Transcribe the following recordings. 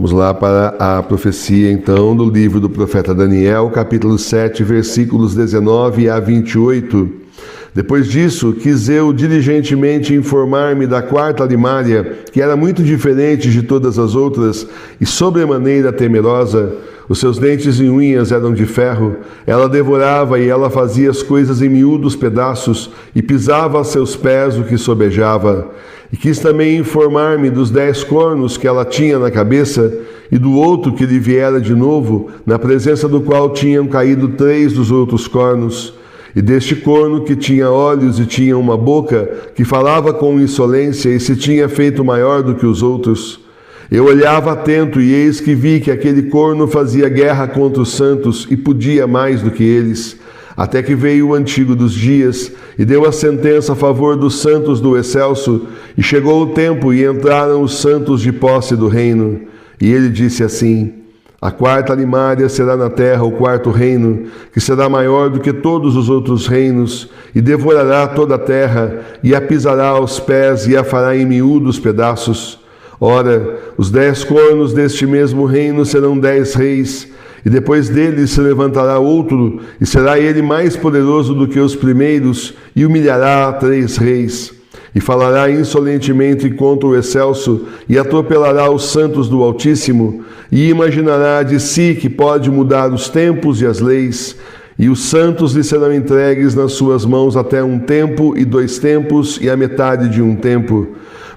Vamos lá para a profecia, então, do livro do profeta Daniel, capítulo 7, versículos 19 a 28. Depois disso, quis eu diligentemente informar-me da quarta alimária, que era muito diferente de todas as outras e sobremaneira temerosa. Os seus dentes e unhas eram de ferro. Ela devorava e ela fazia as coisas em miúdos pedaços e pisava a seus pés o que sobejava. E quis também informar-me dos 10 cornos que ela tinha na cabeça e do outro que lhe viera de novo, na presença do qual tinham caído 3 dos outros cornos. E deste corno que tinha olhos e tinha uma boca, que falava com insolência e se tinha feito maior do que os outros. Eu olhava atento e eis que vi que aquele corno fazia guerra contra os santos e podia mais do que eles. Até que veio o antigo dos dias e deu a sentença a favor dos santos do excelso, e chegou o tempo e entraram os santos de posse do reino. E ele disse assim: a quarta alimária será na terra o quarto reino, que será maior do que todos os outros reinos, e devorará toda a terra, e a pisará aos pés, e a fará em miúdos pedaços. Ora, os 10 cornos deste mesmo reino serão 10 reis, e depois dele se levantará outro, e será ele mais poderoso do que os primeiros, e humilhará 3 reis. E falará insolentemente contra o excelso, e atropelará os santos do Altíssimo, e imaginará de si que pode mudar os tempos e as leis, e os santos lhe serão entregues nas suas mãos até 1 tempo e 2 tempos e a metade de 1 tempo.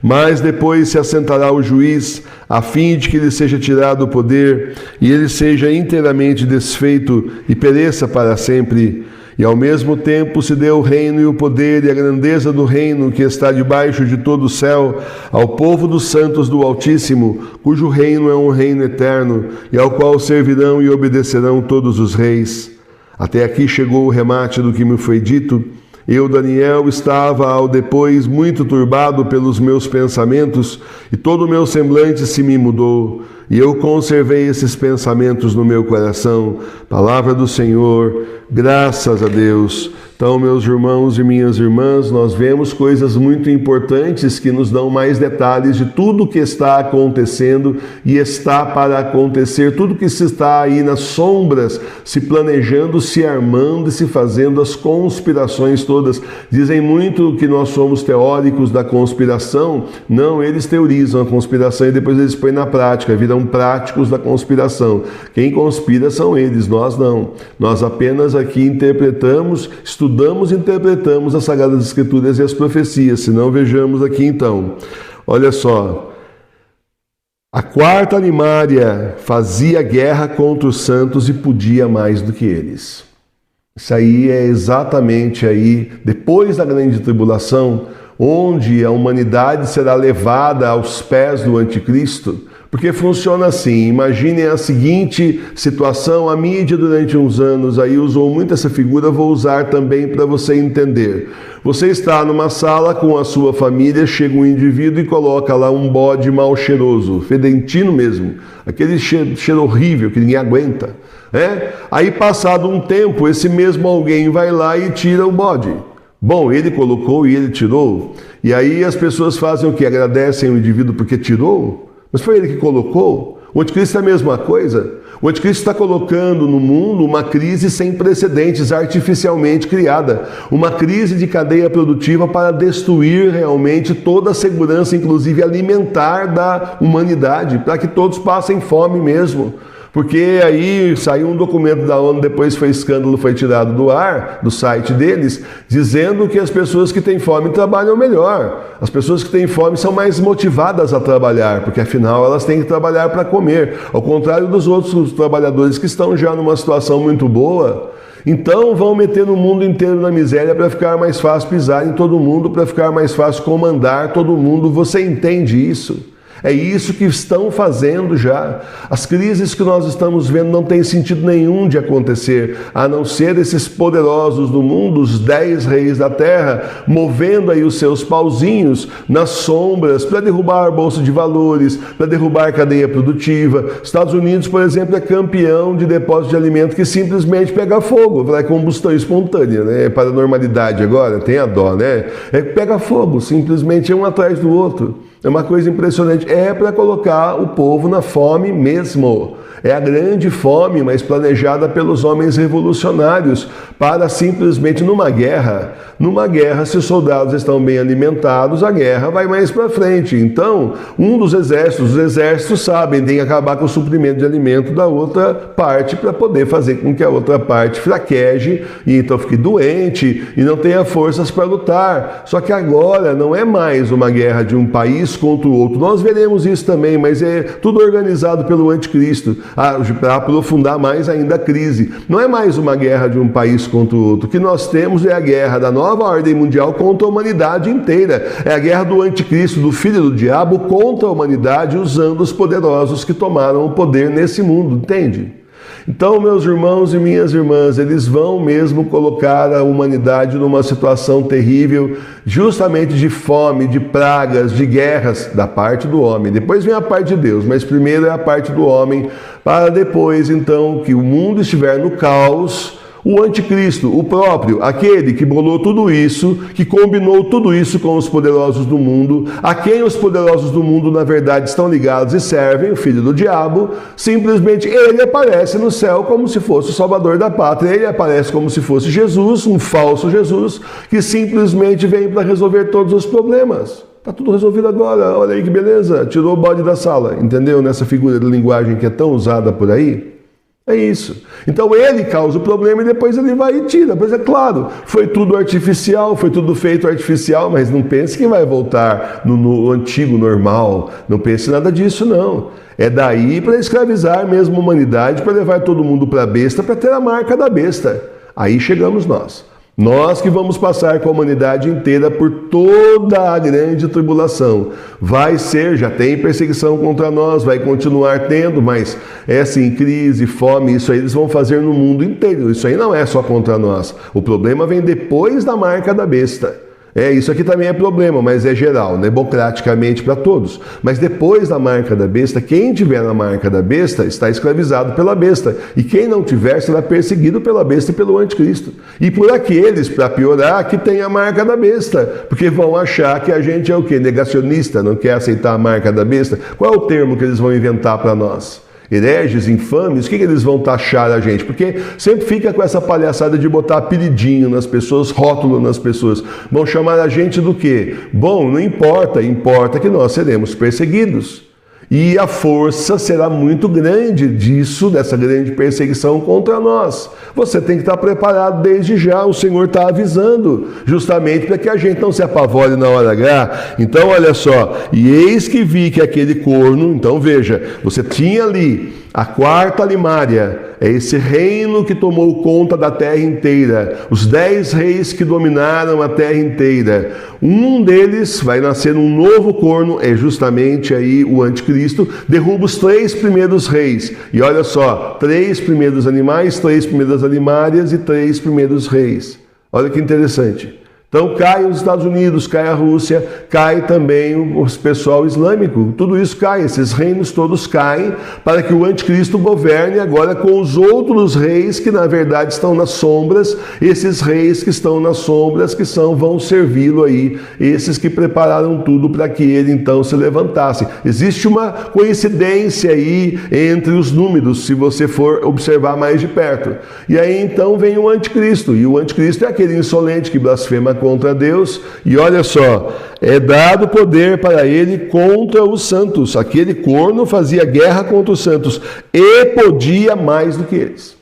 Mas depois se assentará o juiz, a fim de que lhe seja tirado o poder, e ele seja inteiramente desfeito e pereça para sempre. E ao mesmo tempo se deu o reino e o poder e a grandeza do reino que está debaixo de todo o céu ao povo dos santos do Altíssimo, cujo reino é um reino eterno, e ao qual servirão e obedecerão todos os reis. Até aqui chegou o remate do que me foi dito. Eu, Daniel, estava ao depois muito turbado pelos meus pensamentos, e todo o meu semblante se me mudou, e eu conservei esses pensamentos no meu coração. Palavra do Senhor, graças a Deus. Então, meus irmãos e minhas irmãs, nós vemos coisas muito importantes que nos dão mais detalhes de tudo que está acontecendo e está para acontecer, tudo que se está aí nas sombras, se planejando, se armando e se fazendo as conspirações todas. Dizem muito que nós somos teóricos da conspiração. Não, eles teorizam a conspiração e depois eles põem na prática, viram práticos da conspiração. Quem conspira são eles, nós não. Nós apenas aqui interpretamos, estudamos e interpretamos as Sagradas Escrituras e as profecias. Se não, vejamos aqui então. Olha só. A quarta alimária fazia guerra contra os santos e podia mais do que eles. Isso aí é exatamente aí, depois da grande tribulação, onde a humanidade será levada aos pés do anticristo. Porque funciona assim, imaginem a seguinte situação, a mídia durante uns anos aí usou muito essa figura, vou usar também para você entender. Você está numa sala com a sua família, chega um indivíduo e coloca lá um bode mal cheiroso, fedentino mesmo, aquele cheiro horrível que ninguém aguenta. Aí passado um tempo, esse mesmo alguém vai lá e tira o bode. Bom, ele colocou e ele tirou, e aí as pessoas fazem o que? Agradecem o indivíduo porque tirou? Mas foi ele que colocou? O anticristo é a mesma coisa? O anticristo está colocando no mundo uma crise sem precedentes, artificialmente criada. Uma crise de cadeia produtiva para destruir realmente toda a segurança, inclusive alimentar da humanidade, para que todos passem fome mesmo. Porque aí saiu um documento da ONU, depois foi escândalo, foi tirado do ar, do site deles, dizendo que as pessoas que têm fome trabalham melhor. As pessoas que têm fome são mais motivadas a trabalhar, porque afinal elas têm que trabalhar para comer. Ao contrário dos outros trabalhadores que estão já numa situação muito boa. Então vão meter no mundo inteiro na miséria para ficar mais fácil pisar em todo mundo, para ficar mais fácil comandar todo mundo. Você entende isso? É isso que estão fazendo já. As crises que nós estamos vendo não tem sentido nenhum de acontecer, a não ser esses poderosos do mundo, os 10 reis da terra, movendo aí os seus pauzinhos nas sombras para derrubar a bolsa de valores, para derrubar a cadeia produtiva. Estados Unidos, por exemplo, é campeão de depósito de alimento que simplesmente pega fogo, vai combustão espontânea, né? Para a normalidade agora, tem a dó, né? Pega fogo, simplesmente um atrás do outro. É uma coisa impressionante. É para colocar o povo na fome mesmo. É a grande fome, mas planejada pelos homens revolucionários para simplesmente numa guerra, se os soldados estão bem alimentados, a guerra vai mais para frente. Então, os exércitos sabem, tem que acabar com o suprimento de alimento da outra parte para poder fazer com que a outra parte fraqueje e então fique doente e não tenha forças para lutar. Só que agora não é mais uma guerra de um país contra o outro. Nós veremos isso também, mas é tudo organizado pelo anticristo, para aprofundar mais ainda a crise. Não é mais uma guerra de um país contra o outro. O que nós temos é a guerra da nova ordem mundial contra a humanidade inteira. É a guerra do anticristo, do filho do diabo, contra a humanidade, usando os poderosos que tomaram o poder nesse mundo, entende? Então, meus irmãos e minhas irmãs, eles vão mesmo colocar a humanidade numa situação terrível, justamente de fome, de pragas, de guerras, da parte do homem. Depois vem a parte de Deus, mas primeiro é a parte do homem, para depois, então, que o mundo estiver no caos, o anticristo, o próprio, aquele que bolou tudo isso, que combinou tudo isso com os poderosos do mundo, a quem os poderosos do mundo, na verdade, estão ligados e servem, o filho do diabo, simplesmente ele aparece no céu como se fosse o salvador da pátria, ele aparece como se fosse Jesus, um falso Jesus, que simplesmente vem para resolver todos os problemas. Está tudo resolvido agora, olha aí que beleza, tirou o bode da sala, entendeu? Nessa figura de linguagem que é tão usada por aí. É isso. Então ele causa o problema e depois ele vai e tira. Pois é claro, foi tudo artificial, foi tudo feito artificial, mas não pense que vai voltar no antigo normal. Não pense nada disso, não. É daí para escravizar mesmo a humanidade, para levar todo mundo para a besta, para ter a marca da besta. Aí chegamos nós. Nós que vamos passar com a humanidade inteira por toda a grande tribulação. Vai ser, já tem perseguição contra nós, vai continuar tendo, mas é assim, crise, fome, isso aí eles vão fazer no mundo inteiro. Isso aí não é só contra nós. O problema vem depois da marca da besta. Isso aqui também é problema, mas é geral, democraticamente para todos. Mas depois da marca da besta, quem tiver na marca da besta está escravizado pela besta. E quem não tiver será perseguido pela besta e pelo anticristo. E por aqueles, para piorar, que tem a marca da besta. Porque vão achar que a gente é o quê? Negacionista, não quer aceitar a marca da besta. Qual é o termo que eles vão inventar para nós? Hereges, infames, o que eles vão taxar a gente? Porque sempre fica com essa palhaçada de botar apelidinho nas pessoas, rótulo nas pessoas. Vão chamar a gente do quê? Bom, não importa, importa que nós seremos perseguidos. E a força será muito grande disso, dessa grande perseguição contra nós. Você tem que estar preparado desde já, o Senhor está avisando, justamente para que a gente não se apavore na hora H. Então, olha só, e eis que vi que aquele corno, então veja, você tinha ali a quarta limária, é esse reino que tomou conta da terra inteira, os 10 reis que dominaram a terra inteira. Um deles vai nascer um novo corno, é justamente aí o anticristo, derruba os 3 primeiros reis. E olha só, 3 primeiros animais, 3 primeiras animárias e 3 primeiros reis. Olha que interessante. Então cai os Estados Unidos, cai a Rússia, cai também o pessoal islâmico, tudo isso cai, esses reinos todos caem para que o anticristo governe agora com os outros reis que na verdade estão nas sombras, esses reis que estão nas sombras que vão servi-lo aí, esses que prepararam tudo para que ele então se levantasse. Existe uma coincidência aí entre os números, se você for observar mais de perto. E aí então vem o anticristo, e o anticristo é aquele insolente que blasfema contra Deus, e olha só, é dado poder para ele contra os santos. Aquele corno fazia guerra contra os santos e podia mais do que eles.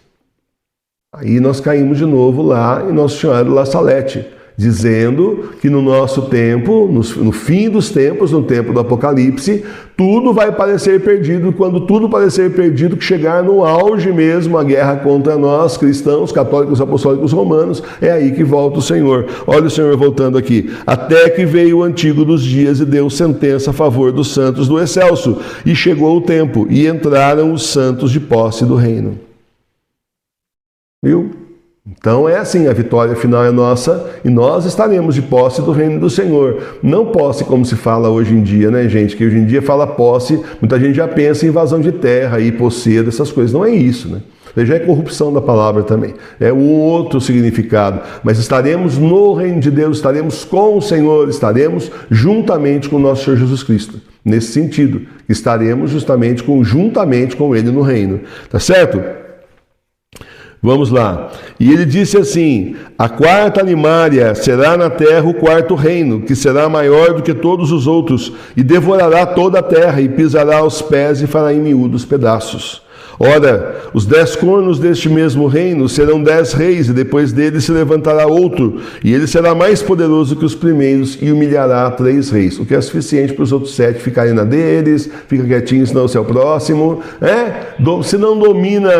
Aí nós caímos de novo lá em Nossa Senhora de La Salete, dizendo que no nosso tempo, no fim dos tempos, no tempo do Apocalipse, tudo vai parecer perdido. Quando tudo parecer perdido, que chegar no auge mesmo, a guerra contra nós, cristãos, católicos, apostólicos, romanos, é aí que volta o Senhor. Olha o Senhor voltando aqui. Até que veio o antigo dos dias e deu sentença a favor dos santos do excelso. E chegou o tempo, e entraram os santos de posse do reino. Viu? Então é assim, a vitória final é nossa e nós estaremos de posse do reino do Senhor. Não posse como se fala hoje em dia, né, gente? Que hoje em dia fala posse, muita gente já pensa em invasão de terra, posseiro, essas coisas. Não é isso, né? Já é corrupção da palavra também. É um outro significado. Mas estaremos no reino de Deus, estaremos com o Senhor, estaremos juntamente com o nosso Senhor Jesus Cristo. Nesse sentido, estaremos juntamente com Ele no reino. Tá certo? Vamos lá. E ele disse assim: a quarta animária será na terra o quarto reino, que será maior do que todos os outros, e devorará toda a terra, e pisará aos pés e fará em miúdos pedaços. Ora, os 10 cornos deste mesmo reino serão 10 reis, e depois dele se levantará outro, e ele será mais poderoso que os primeiros, e humilhará 3 reis. O que é suficiente para os outros 7 ficarem na deles, fica quietinho, senão você é o próximo. Se não domina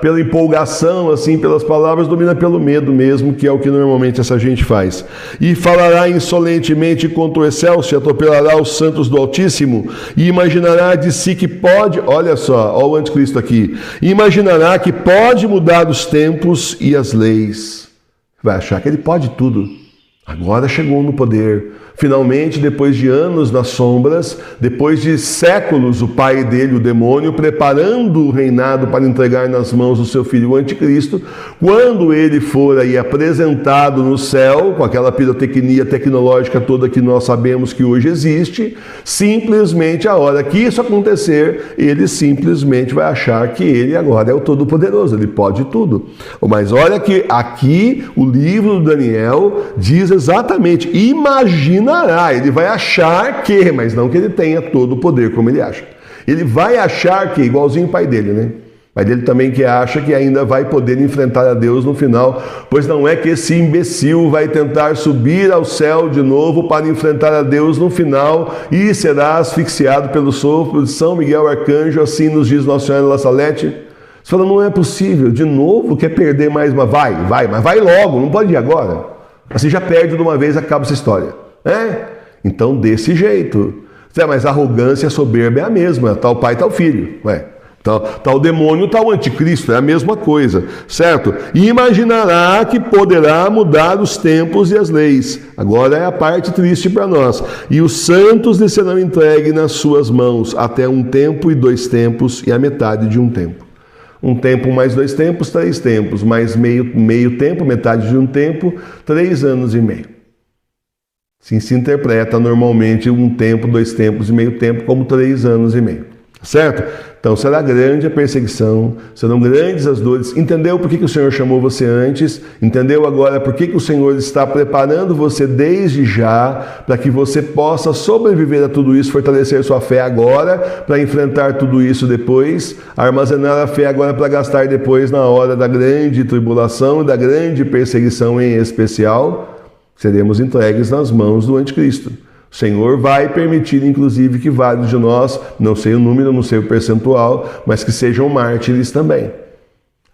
pela empolgação, assim, pelas palavras, domina pelo medo mesmo, que é o que normalmente essa gente faz. E falará insolentemente contra o excelso, atropelará os santos do Altíssimo, e imaginará de si que pode, olha só, olha o anticristo aqui, imaginará que pode mudar os tempos e as leis. Vai achar que ele pode tudo. Agora chegou no poder. Finalmente, depois de anos nas sombras, depois de séculos, o pai dele, o demônio, preparando o reinado para entregar nas mãos do seu filho, o anticristo, quando ele for aí apresentado no céu, com aquela pirotecnia tecnológica toda que nós sabemos que hoje existe, simplesmente a hora que isso acontecer, ele simplesmente vai achar que ele agora é o Todo-Poderoso, ele pode tudo. Mas olha que aqui o livro do Daniel diz exatamente, imagina, ele vai achar que, mas não que ele tenha todo o poder como ele acha. Ele vai achar que, igualzinho o pai dele, né? O pai dele também que acha que ainda vai poder enfrentar a Deus no final, pois não é que esse imbecil vai tentar subir ao céu de novo para enfrentar a Deus no final e será asfixiado pelo sopro de São Miguel Arcanjo, assim nos diz Nossa Senhora de La Salete. Você fala, não é possível, de novo quer perder mais uma, mas vai logo, não pode ir agora. Assim já perde de uma vez, acaba essa história. Então, desse jeito. Mas a arrogância e a soberba é a mesma. Tal pai, tal filho. Tal demônio, tal anticristo. É a mesma coisa. Certo? E imaginará que poderá mudar os tempos e as leis. Agora é a parte triste para nós. E os santos lhe serão entregues nas suas mãos até 1 tempo e 2 tempos e a metade de 1 tempo. 1 tempo mais 2 tempos, 3 tempos. Mais meio tempo, metade de 1 tempo, 3 anos e meio. Assim se interpreta normalmente 1 tempo, 2 tempos e meio tempo como 3 anos e meio. Certo? Então será grande a perseguição, serão grandes as dores. Entendeu por que o Senhor chamou você antes? Entendeu agora por que o Senhor está preparando você desde já para que você possa sobreviver a tudo isso, fortalecer sua fé agora para enfrentar tudo isso depois, armazenar a fé agora para gastar depois na hora da grande tribulação e da grande perseguição em especial? Seremos entregues nas mãos do anticristo. O Senhor vai permitir, inclusive, que vários de nós, não sei o número, não sei o percentual, mas que sejam mártires também.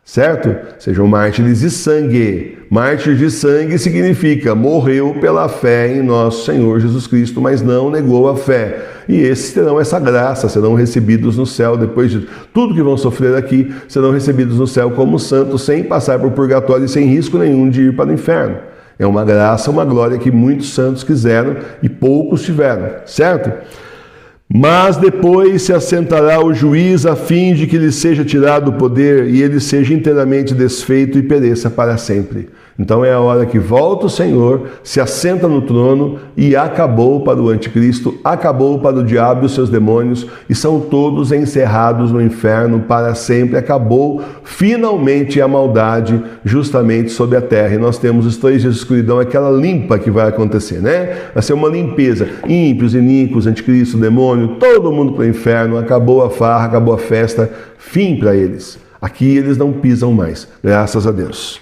Certo? Sejam mártires de sangue. Mártir de sangue significa morreu pela fé em nosso Senhor Jesus Cristo, mas não negou a fé. E esses terão essa graça, serão recebidos no céu, depois de tudo que vão sofrer aqui, serão recebidos no céu como santos, sem passar por purgatório e sem risco nenhum de ir para o inferno. É uma graça, uma glória que muitos santos quiseram e poucos tiveram, certo? Mas depois se assentará o juiz a fim de que lhe seja tirado o poder e ele seja inteiramente desfeito e pereça para sempre. Então é a hora que volta o Senhor, se assenta no trono e acabou para o anticristo, acabou para o diabo e os seus demônios e são todos encerrados no inferno para sempre. Acabou finalmente a maldade justamente sobre a terra. E nós temos os 3 dias de escuridão, aquela limpa que vai acontecer, né? Vai ser uma limpeza. Ímpios, iníquos, anticristo, demônio, todo mundo para o inferno. Acabou a farra, acabou a festa, fim para eles. Aqui eles não pisam mais, graças a Deus.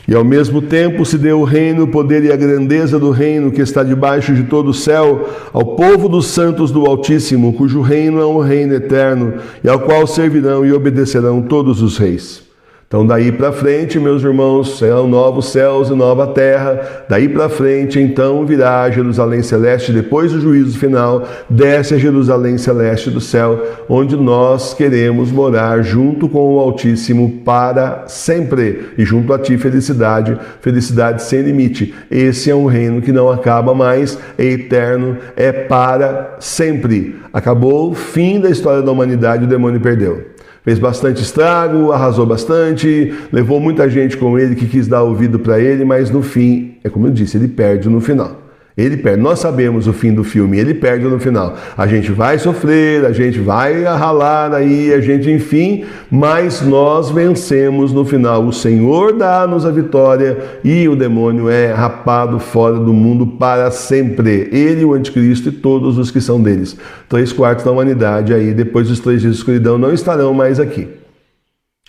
E ao mesmo tempo se deu o reino, o poder e a grandeza do reino que está debaixo de todo o céu ao povo dos santos do Altíssimo, cujo reino é um reino eterno e ao qual servirão e obedecerão todos os reis. Então daí para frente, meus irmãos, serão novos céus e nova terra. Daí para frente, então, virá a Jerusalém Celeste, depois do juízo final, desce a Jerusalém Celeste do céu, onde nós queremos morar junto com o Altíssimo para sempre. E junto a ti, felicidade, felicidade sem limite. Esse é um reino que não acaba mais, é eterno, é para sempre. Acabou, fim da história da humanidade, o demônio perdeu. Fez bastante estrago, arrasou bastante, levou muita gente com ele que quis dar ouvido para ele, mas no fim, é como eu disse, ele perde no final. Ele perde. Nós sabemos o fim do filme, ele perde no final. A gente vai sofrer, a gente vai ralar aí, a gente, enfim, mas nós vencemos no final. O Senhor dá-nos a vitória e o demônio é rapado fora do mundo para sempre. Ele, o anticristo e todos os que são deles. 3/4 da humanidade aí, depois dos 3 dias de escuridão, não estarão mais aqui.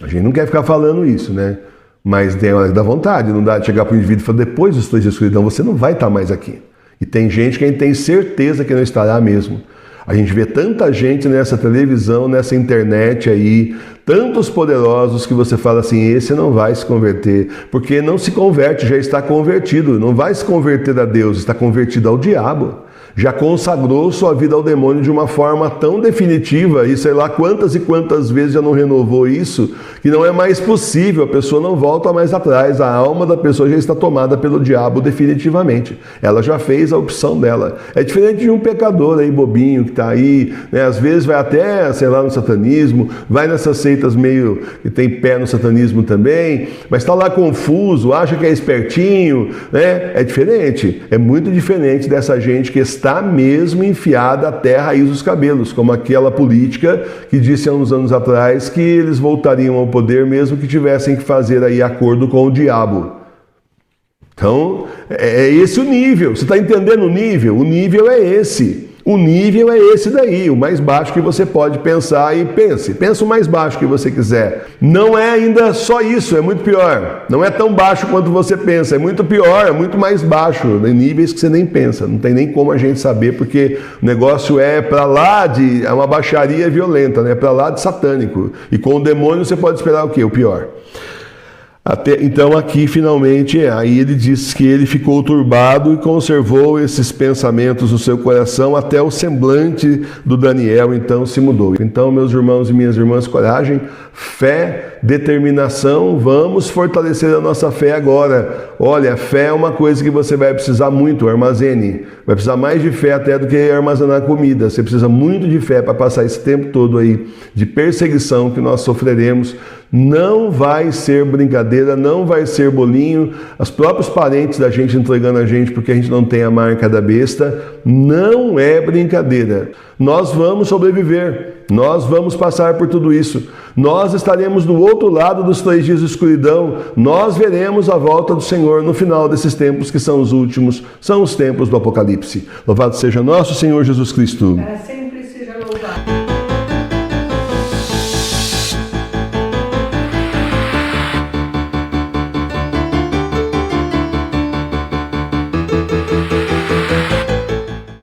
A gente não quer ficar falando isso, né? Mas tem hora que dá vontade, não dá de chegar para o indivíduo e falar, depois dos 3 dias de escuridão, você não vai estar mais aqui. E tem gente que a gente tem certeza que não estará mesmo. A gente vê tanta gente nessa televisão, nessa internet aí, tantos poderosos que você fala assim, esse não vai se converter, porque não se converte, já está convertido, não vai se converter a Deus, está convertido ao diabo. Já consagrou sua vida ao demônio de uma forma tão definitiva, e sei lá quantas e quantas vezes já não renovou isso, que não é mais possível, a pessoa não volta mais atrás, a alma da pessoa já está tomada pelo diabo definitivamente. Ela já fez a opção dela. É diferente de um pecador aí, bobinho, que está aí, né, às vezes vai até, sei lá, no satanismo, vai nessas seitas meio que tem pé no satanismo também, mas está lá confuso, acha que é espertinho, né? É diferente, é muito diferente dessa gente que está mesmo enfiada até a raiz dos cabelos, como aquela política que disse há uns anos atrás que eles voltariam ao poder mesmo que tivessem que fazer aí acordo com o diabo. Então, é esse o nível. Você está entendendo o nível? O nível é esse. O nível é esse daí, o mais baixo que você pode pensar e pense. Pensa o mais baixo que você quiser. Não é ainda só isso, é muito pior. Não é tão baixo quanto você pensa, é muito pior, é muito mais baixo, em níveis que você nem pensa. Não tem nem como a gente saber, porque o negócio é para lá de... é uma baixaria violenta, né? Para lá de satânico. E com o demônio você pode esperar o quê? O pior. Então aqui finalmente, aí ele diz que ele ficou turbado e conservou esses pensamentos no seu coração até o semblante do Daniel então se mudou. Então, meus irmãos e minhas irmãs, coragem, fé, determinação, vamos fortalecer a nossa fé agora. Olha, fé é uma coisa que você vai precisar muito, armazene. Vai precisar mais de fé até do que armazenar comida. Você precisa muito de fé para passar esse tempo todo aí de perseguição que nós sofreremos. Não vai ser brincadeira, não vai ser bolinho. Os próprios parentes da gente entregando a gente porque a gente não tem a marca da besta. Não é brincadeira. Nós vamos sobreviver. Nós vamos passar por tudo isso. Nós estaremos do outro lado dos 3 dias de escuridão. Nós veremos a volta do Senhor no final desses tempos que são os últimos. São os tempos do Apocalipse. Louvado seja nosso Senhor Jesus Cristo.